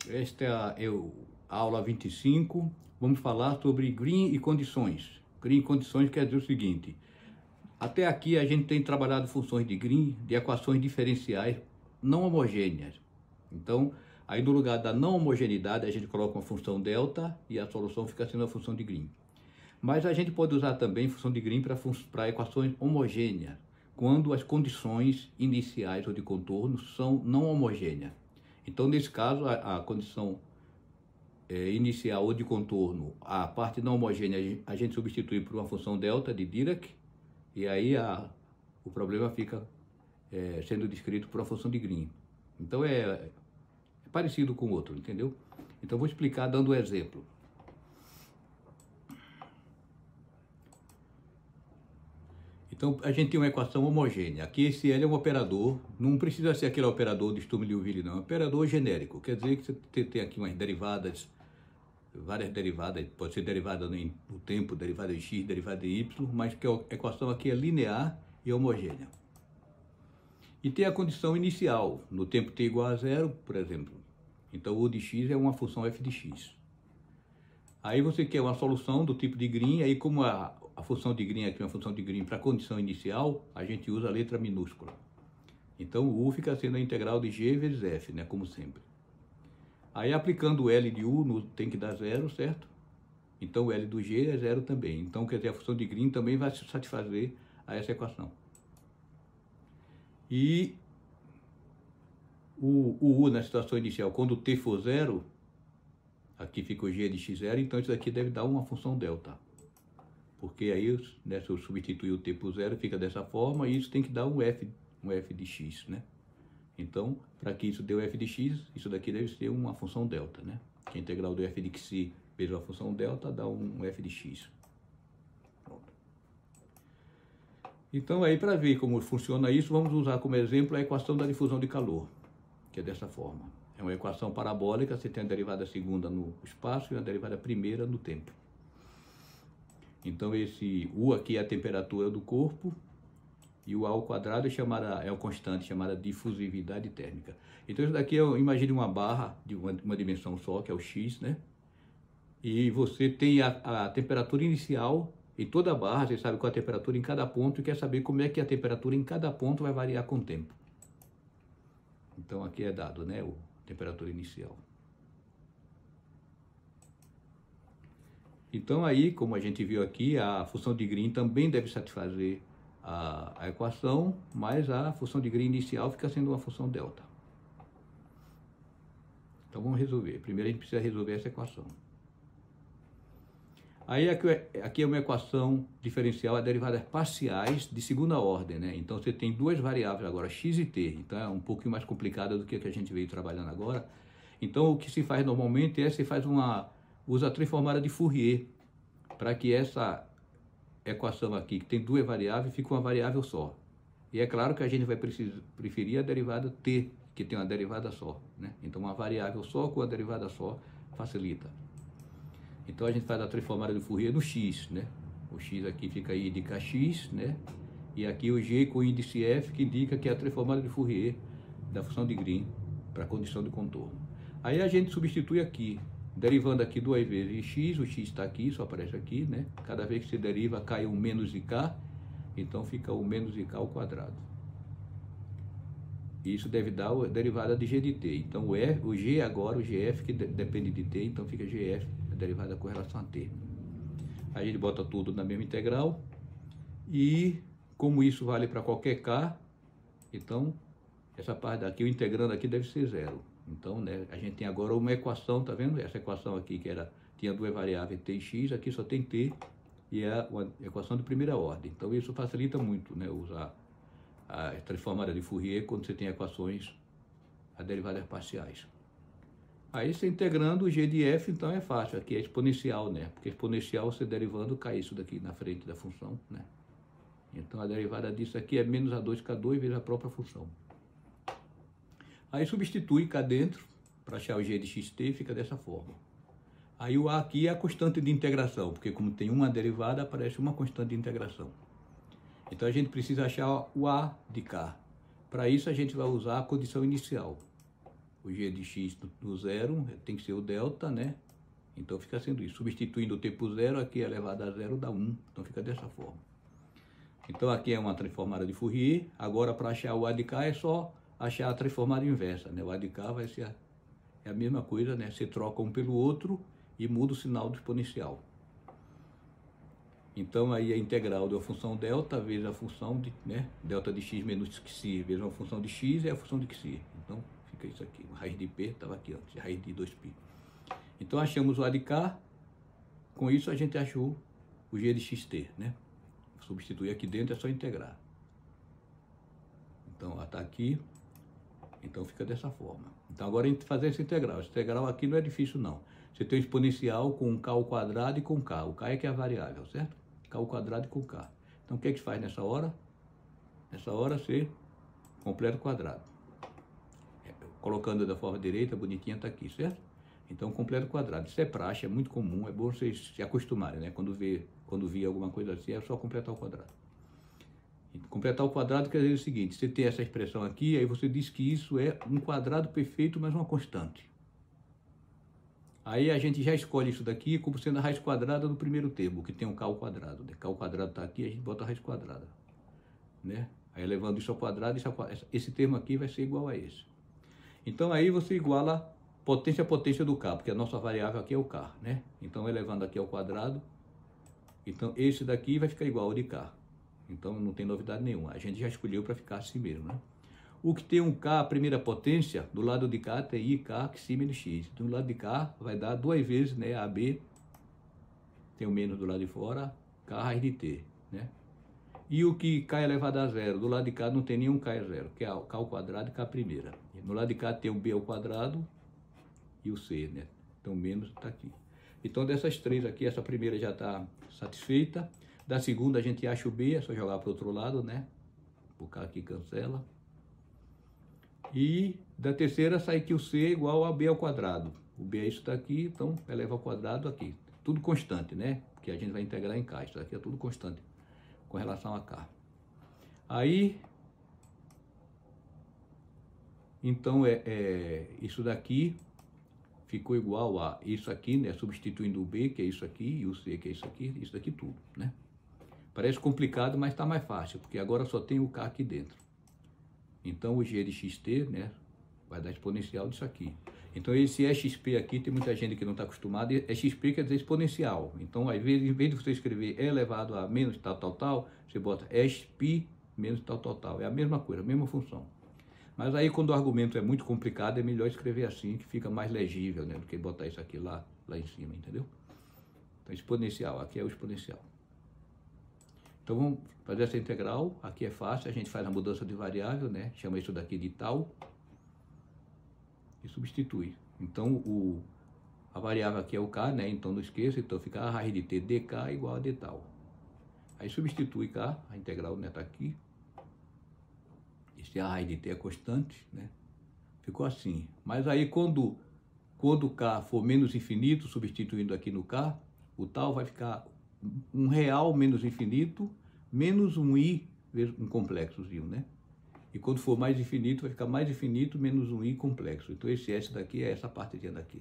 Esta é a aula 25. Vamos falar sobre green e condições. Green e condições quer dizer o seguinte: até aqui a gente tem trabalhado funções de green de equações diferenciais não homogêneas. Então, aí no lugar da não homogeneidade, a gente coloca uma função delta e a solução fica sendo a função de green. Mas a gente pode usar também função de green para equações homogêneas, quando as condições iniciais ou de contorno são não homogêneas. Então, nesse caso, a condição inicial ou de contorno, a parte não homogênea, a gente substitui por uma função delta de Dirac, e aí o problema fica sendo descrito por uma função de Green. Então, é parecido com o outro, entendeu? Então, vou explicar dando um exemplo. Então, a gente tem uma equação homogênea. Aqui, esse L é um operador, não precisa ser aquele operador de Sturm-Liouville, não. É um operador genérico. Quer dizer que você tem aqui umas derivadas, várias derivadas, pode ser derivada no tempo, derivada em x, derivada em y, mas que a equação aqui é linear e homogênea. E tem a condição inicial, no tempo t igual a zero, por exemplo. Então, o de x é uma função f de x. Aí você quer uma solução do tipo de Green, aí como a função de Green aqui é uma função de Green para a condição inicial, a gente usa a letra minúscula. Então, o U fica sendo a integral de G vezes F, né, como sempre. Aí, aplicando o L de U, tem que dar zero, certo? Então, o L do G é zero também. Então, quer dizer, a função de Green também vai satisfazer a essa equação. E o U na situação inicial, quando t for zero, aqui fica o G de x0, então isso aqui deve dar uma função delta. Porque aí, né, se eu substituir o t por zero, fica dessa forma, e isso tem que dar um f de x, né? Então, para que isso dê o f de x, isso daqui deve ser uma função delta, né? Que a integral do f de xi vezes a função delta dá um f de x. Pronto. Então, aí para ver como funciona isso, vamos usar como exemplo a equação da difusão de calor, que é dessa forma. É uma equação parabólica, você tem a derivada segunda no espaço e a derivada primeira no tempo. Então, esse U aqui é a temperatura do corpo, e o A ao quadrado é o constante, chamada difusividade térmica. Então, isso daqui, imagine uma barra de uma dimensão só, que é o X, né? E você tem a temperatura inicial em toda a barra, você sabe qual é a temperatura em cada ponto, e quer saber como é que a temperatura em cada ponto vai variar com o tempo. Então, aqui é dado, né, a temperatura inicial. Então, aí, como a gente viu aqui, a função de Green também deve satisfazer a equação, mas a função de Green inicial fica sendo uma função delta. Então, vamos resolver. Primeiro, a gente precisa resolver essa equação. Aí, aqui é uma equação diferencial a derivadas parciais de segunda ordem, né? Então, você tem duas variáveis agora, x e t. Então, é um pouquinho mais complicada do que a que a gente veio trabalhando agora. Então, o que se faz normalmente é você usa a transformada de Fourier para que essa equação aqui, que tem duas variáveis, fique uma variável só. E é claro que a gente vai preferir a derivada t, que tem uma derivada só, né? Então, uma variável só com a derivada só facilita. Então, a gente faz a transformada de Fourier no x, né? O x aqui fica aí de kx, né? E aqui o g com o índice f, que indica que é a transformada de Fourier da função de Green para a condição de contorno. Aí a gente substitui aqui, derivando aqui duas vezes x, o x está aqui, só aparece aqui, né? Cada vez que se deriva, cai um menos ik, então fica o menos ik ao quadrado. Isso deve dar a derivada de g de t. Então, o g agora, o gf, que depende de t, então fica gf, a derivada com relação a t. Aí a gente bota tudo na mesma integral, e como isso vale para qualquer k, então, essa parte daqui, o integrando aqui deve ser zero. Então, né, a gente tem agora uma equação, tá vendo? Essa equação aqui que tinha duas variáveis t e x, aqui só tem t, e é uma equação de primeira ordem. Então, isso facilita muito, né, usar a transformada de Fourier quando você tem equações a derivadas parciais. Aí, você integrando o g de f, então é fácil, aqui é exponencial, né? Porque exponencial, você derivando, cai isso daqui na frente da função, né? Então, a derivada disso aqui é menos a2k2 vezes a própria função. Aí substitui cá dentro, para achar o g de xt, fica dessa forma. Aí o a aqui é a constante de integração, porque como tem uma derivada, aparece uma constante de integração. Então a gente precisa achar o a de k. Para isso a gente vai usar a condição inicial. o g de x do zero tem que ser o delta, né? Então fica sendo isso. Substituindo o t por zero, aqui é elevado a zero dá 1. Então fica dessa forma. Então aqui é uma transformada de Fourier. Agora para achar o A de cá é só achar a transformada inversa, né? O A de cá vai ser a mesma coisa, né? Você troca um pelo outro e muda o sinal do exponencial. Então aí a integral de uma função delta vezes a função de, né? Delta de x menos xi vezes uma função de x é a função de xi. Então fica isso aqui. A raiz de p estava aqui antes, a raiz de 2π. Então achamos o A de cá. Com isso a gente achou o g de xt, né? Substituir aqui dentro é só integrar. Então está aqui. Então fica dessa forma. Então agora a gente fazer essa integral. Essa integral aqui não é difícil não. Você tem um exponencial com k ao quadrado e com k. O k é que é a variável, certo? K ao quadrado e com k. Então o que é que faz nessa hora? Nessa hora você completa o quadrado. Colocando da forma direita, bonitinha está aqui, certo? Então completa o quadrado. Isso é praxe, é muito comum, é bom vocês se acostumarem, né? Quando vir alguma coisa assim, é só completar o quadrado. E completar o quadrado quer dizer o seguinte, você tem essa expressão aqui, aí você diz que isso é um quadrado perfeito, mas uma constante. Aí a gente já escolhe isso daqui como sendo a raiz quadrada do primeiro termo, que tem um k ao quadrado. Né? K ao quadrado está aqui, a gente bota a raiz quadrada. Né? Aí elevando isso ao quadrado, esse termo aqui vai ser igual a esse. Então aí você iguala potência a potência do k, porque a nossa variável aqui é o k. Né? Então elevando aqui ao quadrado, então esse daqui vai ficar igual ao de k. Então não tem novidade nenhuma. A gente já escolheu para ficar assim mesmo. Né? O que tem um k, a primeira potência, do lado de cá tem ik, xi menos x. Do lado de cá vai dar duas vezes, né, AB, tem o menos do lado de fora, k raiz de t, né? E o que k elevado a zero, do lado de cá não tem nenhum k é zero, que é k ao quadrado e k primeira. No lado de cá tem o b ao quadrado e o c, né? Então o menos está aqui. Então dessas três aqui, essa primeira já está satisfeita. Da segunda a gente acha o b, é só jogar para o outro lado, né? O k aqui cancela. E da terceira sai que o c é igual a b ao quadrado. O b é isso daqui, então eleva ao quadrado aqui. Tudo constante, né? Porque a gente vai integrar em k. Isso daqui é tudo constante com relação a k. Aí, então isso daqui ficou igual a isso aqui, né? Substituindo o b, que é isso aqui, e o c, que é isso daqui tudo, né? Parece complicado, mas está mais fácil, porque agora só tem o k aqui dentro. Então o g de xt, né, vai dar exponencial disso aqui. Então esse xp aqui, tem muita gente que não está acostumada, xp quer dizer exponencial. Então às vezes, em vez de você escrever e elevado a menos tal, tal, tal, você bota xp menos tal, tal, tal. É a mesma coisa, a mesma função. Mas aí quando o argumento é muito complicado, é melhor escrever assim, que fica mais legível, né, do que botar isso aqui lá em cima, entendeu? Então exponencial, aqui é o exponencial. Então vamos fazer essa integral, aqui é fácil, a gente faz a mudança de variável, né? Chama isso daqui de tal e substitui. Então a variável aqui é o k, né? Então não esqueça, então fica a raiz de t dk igual a d tal. Aí substitui k, a integral, né, tá aqui. Esse a raiz de t é constante, né? Ficou assim. Mas aí quando k for menos infinito, substituindo aqui no k, o tal vai ficar um real menos infinito, menos um i, um complexozinho, né? E quando for mais infinito, vai ficar mais infinito, menos um i complexo. Então esse s daqui é essa partezinha daqui.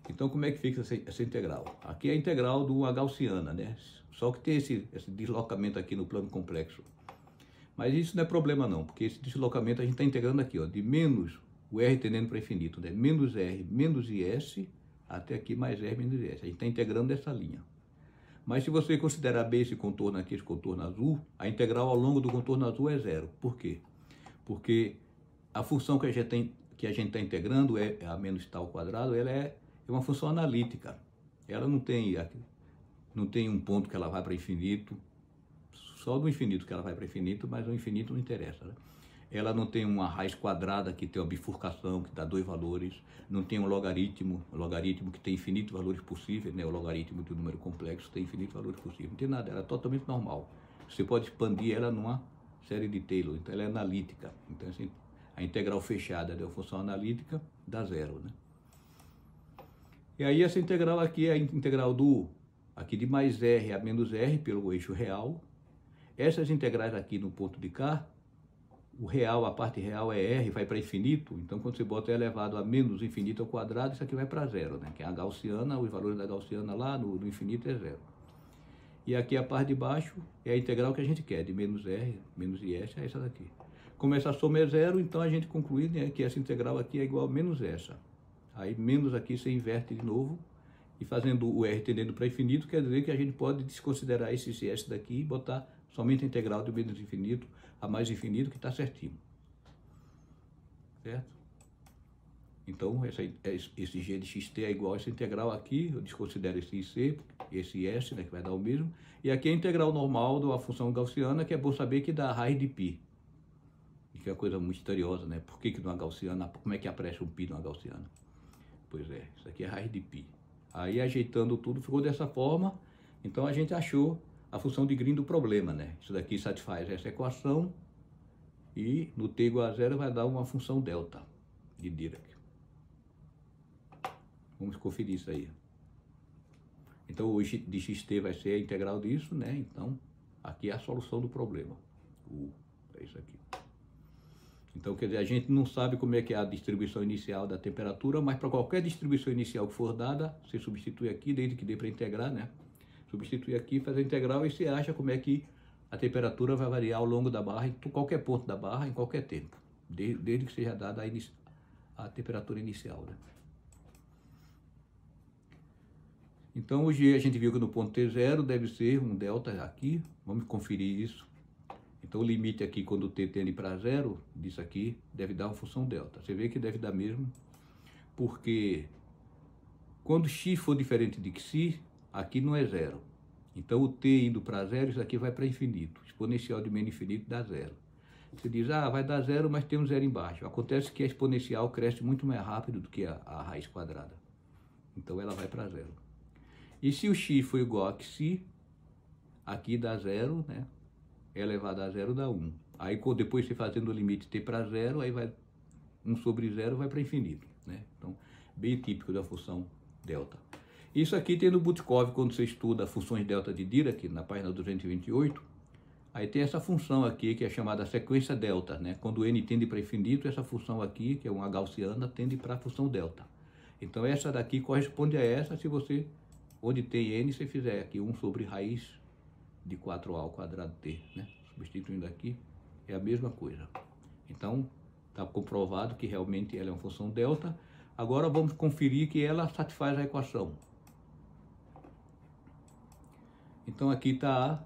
Então como é que fica essa integral? Aqui é a integral do uma gaussiana, né? Só que tem esse deslocamento aqui no plano complexo. Mas isso não é problema não, porque esse deslocamento a gente está integrando aqui, ó, de menos o r tendendo para infinito, né? Menos r menos is, até aqui mais r menos is. A gente está integrando essa linha. Mas se você considerar bem esse contorno aqui, esse contorno azul, a integral ao longo do contorno azul é zero. Por quê? Porque a função que a gente está integrando, é a menos tal quadrado, ela é uma função analítica. Ela não tem um ponto que ela vai para infinito, só do infinito que ela vai para infinito, mas o infinito não interessa, né? Ela não tem uma raiz quadrada que tem uma bifurcação, que dá dois valores, não tem um logaritmo que tem infinitos valores possíveis, né? O logaritmo do número complexo tem infinitos valores possíveis, não tem nada, ela é totalmente normal. Você pode expandir ela numa série de Taylor, então ela é analítica. Então assim, a integral fechada da função analítica dá zero, né? E aí essa integral aqui é a integral aqui de mais r a menos r pelo eixo real. Essas integrais aqui no ponto de cá, o real, a parte real é R, vai para infinito, então quando você bota E elevado a menos infinito ao quadrado, isso aqui vai para zero, né? Que é a gaussiana, os valores da gaussiana lá no infinito é zero. E aqui a parte de baixo é a integral que a gente quer, de menos R, menos IS, é essa daqui. Como essa soma é zero, então a gente conclui, né, que essa integral aqui é igual a menos essa. Aí menos aqui você inverte de novo, e fazendo o R tendendo para infinito, quer dizer que a gente pode desconsiderar esse IS daqui e botar somente a integral de menos infinito a mais infinito, que está certinho. Certo? Então, esse g de xt é igual a essa integral aqui, eu desconsidero esse ic, esse s, né, que vai dar o mesmo. E aqui a integral normal da função gaussiana, que é bom saber que dá a raiz de π. Que é uma coisa muito misteriosa, né? Por que numa gaussiana, como é que aparece um π numa gaussiana? Pois é, isso aqui é a raiz de π. Aí, ajeitando tudo, ficou dessa forma. Então, a gente achou a função de Green do problema, né? Isso daqui satisfaz essa equação e no t igual a zero vai dar uma função delta de Dirac. Vamos conferir isso aí. Então, o de xt vai ser a integral disso, né? Então, aqui é a solução do problema. É isso aqui. Então, quer dizer, a gente não sabe como é que é a distribuição inicial da temperatura, mas para qualquer distribuição inicial que for dada, você substitui aqui, desde que dê para integrar, né? Substitui aqui, faz a integral e você acha como é que a temperatura vai variar ao longo da barra, em qualquer ponto da barra, em qualquer tempo, desde que seja dada a temperatura inicial, né? Então, o G a gente viu que no ponto T0 deve ser um delta aqui, vamos conferir isso. Então, o limite aqui, quando o t tende para zero, disso aqui, deve dar uma função delta. Você vê que deve dar mesmo, porque quando x for diferente de xi, aqui não é zero. Então, o t indo para zero, isso aqui vai para infinito. Exponencial de menos infinito dá zero. Você diz, vai dar zero, mas tem um zero embaixo. Acontece que a exponencial cresce muito mais rápido do que a raiz quadrada. Então, ela vai para zero. E se o x for igual a xi, aqui dá zero, né? Elevado a zero dá 1. Aí, depois você fazendo o limite t para zero, aí vai 1 sobre zero vai para infinito, né? Então, bem típico da função delta. Isso aqui tem no Butkov, quando você estuda funções delta de Dirac, na página 228, aí tem essa função aqui, que é chamada sequência delta, né? Quando n tende para infinito, essa função aqui, que é uma gaussiana, tende para a função delta. Então, essa daqui corresponde a essa, se você, onde tem n, você fizer aqui 1 sobre raiz de 4a ao quadrado t, né? Substituindo aqui, é a mesma coisa. Então, está comprovado que realmente ela é uma função delta. Agora, vamos conferir que ela satisfaz a equação. Então, aqui está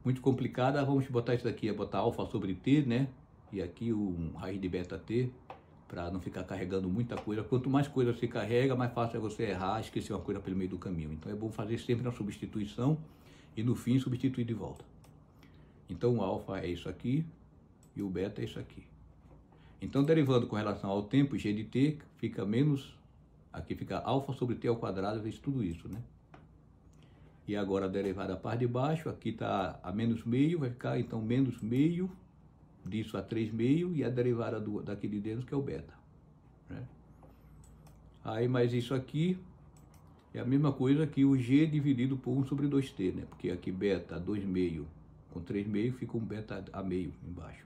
muito complicada. Vamos botar isso daqui, botar alfa sobre t, né? E aqui raiz de beta t, para não ficar carregando muita coisa. Quanto mais coisa você carrega, mais fácil é você errar, esquecer uma coisa pelo meio do caminho. Então, é bom fazer sempre uma substituição e no fim substituir de volta. Então, o alfa é isso aqui e o beta é isso aqui. Então, derivando com relação ao tempo, g de t fica menos, aqui fica alfa sobre t ao quadrado vezes tudo isso, né? E agora a derivada da parte de baixo, aqui está a menos meio, vai ficar então menos meio disso a 3 meio, e a derivada daqui de dentro que é o beta, né? Aí, mas isso aqui é a mesma coisa que o g dividido por 1 sobre 2t, né? Porque aqui beta 2 meio com 3 meio fica um beta a meio embaixo.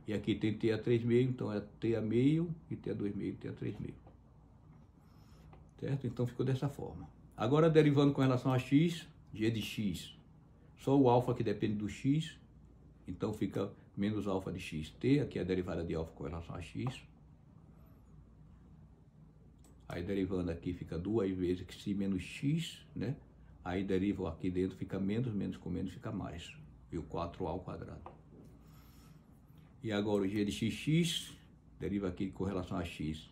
E aqui tem t a 3 meio, então é t a meio, e t a 2 meio, t a 3 meio. Certo? Então ficou dessa forma. Agora, derivando com relação a x, g de x, só o alfa que depende do x, então fica menos alfa de xt, aqui é a derivada de alfa com relação a x. Aí derivando aqui fica 2 vezes xi menos x, né? Aí deriva aqui dentro, fica menos, menos com menos fica mais. E o 4a ao quadrado. E agora o g de xx, deriva aqui com relação a x,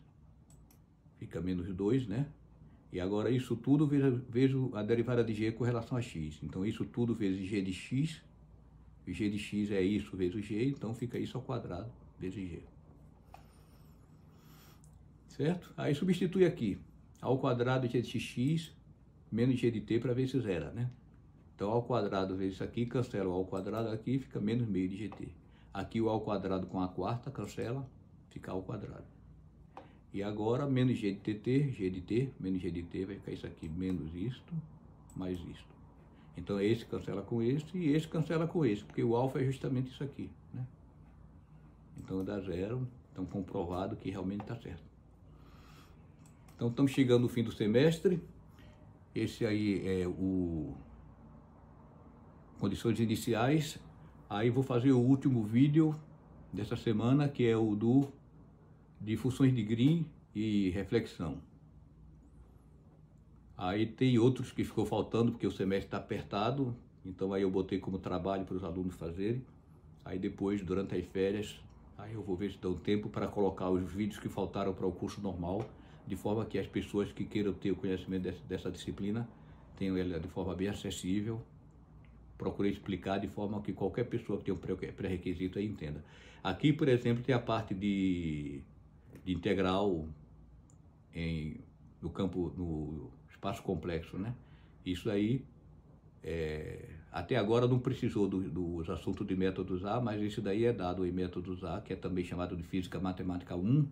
fica menos 2, né? E agora isso tudo vejo a derivada de g com relação a x. Então isso tudo vezes g de x, e g de x é isso vezes g, então fica isso ao quadrado vezes g. Certo? Aí substitui aqui, ao quadrado g de x menos g de t para ver se zera, né? Então ao quadrado vezes isso aqui, cancela o ao quadrado aqui, fica menos meio de gt. Aqui o ao quadrado com a quarta, cancela, fica ao quadrado. E agora, menos g de tt, g de t, menos g de t, vai ficar isso aqui, menos isto, mais isto. Então, esse cancela com esse, e esse cancela com esse, porque o alfa é justamente isso aqui, né? Então dá 0, então comprovado que realmente está certo. Então estamos chegando no fim do semestre. Esse aí é o condições iniciais. Aí vou fazer o último vídeo dessa semana, que é o de funções de Green e reflexão. Aí tem outros que ficou faltando, porque o semestre está apertado, então aí eu botei como trabalho para os alunos fazerem. Aí depois, durante as férias, aí eu vou ver se dá um tempo para colocar os vídeos que faltaram para o curso normal, de forma que as pessoas que queiram ter o conhecimento dessa disciplina tenham ela de forma bem acessível. Procurei explicar de forma que qualquer pessoa que tenha um pré-requisito aí entenda. Aqui, por exemplo, tem a parte de integral no campo, no espaço complexo, né? Isso aí, até agora não precisou dos assuntos de métodos A, mas isso daí é dado em métodos A, que é também chamado de Física Matemática 1,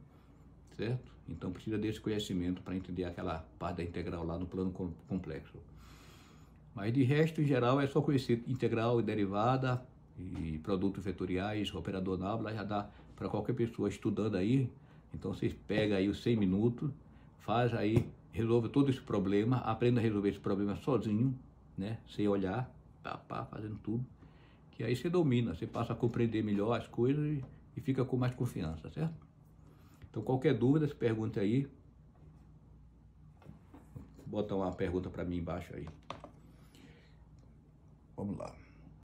certo? Então precisa desse conhecimento para entender aquela parte da integral lá no plano complexo. Mas de resto, em geral, é só conhecer integral e derivada, e produtos vetoriais, operador Nabla, já dá para qualquer pessoa estudando aí. Então vocês pegam aí os 100 minutos, faz aí, resolve todo esse problema, aprenda a resolver esse problema sozinho, né? Sem olhar, fazendo tudo, que aí você domina, você passa a compreender melhor as coisas e fica com mais confiança, certo? Então qualquer dúvida, se pergunte aí. Bota uma pergunta para mim embaixo aí. Vamos lá.